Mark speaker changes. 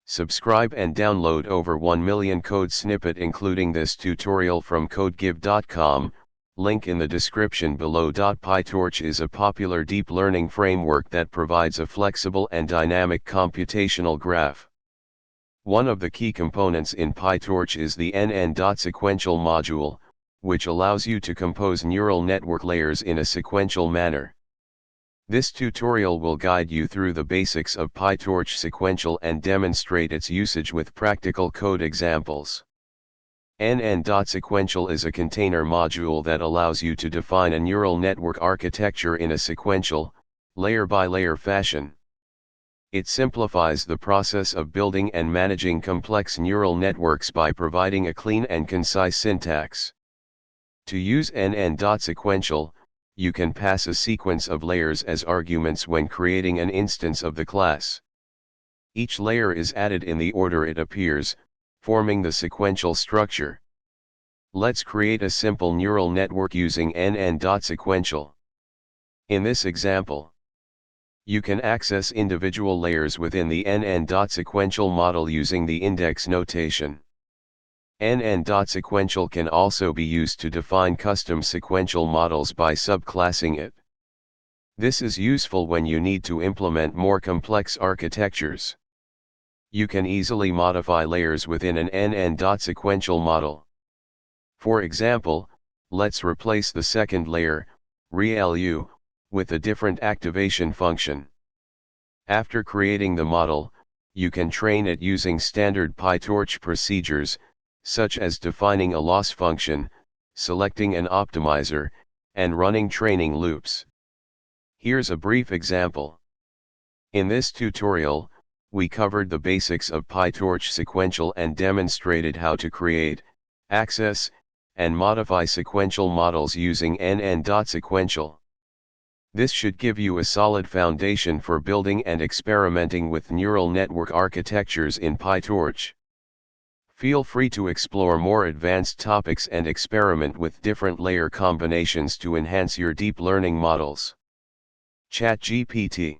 Speaker 1: Subscribe and download over 1 million code snippet including this tutorial from codegive.com, link in the description below. PyTorch is a popular deep learning framework that provides a flexible and dynamic computational graph. One of the key components in PyTorch is the nn.Sequential module, which allows you to compose neural network layers in a sequential manner. This tutorial will guide you through the basics of PyTorch Sequential and demonstrate its usage with practical code examples. nn.Sequential is a container module that allows you to define a neural network architecture in a sequential, layer-by-layer fashion. It simplifies the process of building and managing complex neural networks by providing a clean and concise syntax. To use nn.Sequential, you can pass a sequence of layers as arguments when creating an instance of the class. Each layer is added in the order it appears, forming the sequential structure. Let's create a simple neural network using nn.Sequential. In this example, you can access individual layers within the nn.Sequential model using the index notation. nn.Sequential can also be used to define custom sequential models by subclassing it. This is useful when you need to implement more complex architectures. You can easily modify layers within an nn.Sequential model. For example, let's replace the second layer, ReLU, with a different activation function. After creating the model, you can train it using standard PyTorch procedures, such as defining a loss function, selecting an optimizer, and running training loops. Here's a brief example. In this tutorial, we covered the basics of PyTorch Sequential and demonstrated how to create, access, and modify sequential models using nn.Sequential. This should give you a solid foundation for building and experimenting with neural network architectures in PyTorch. Feel free to explore more advanced topics and experiment with different layer combinations to enhance your deep learning models. ChatGPT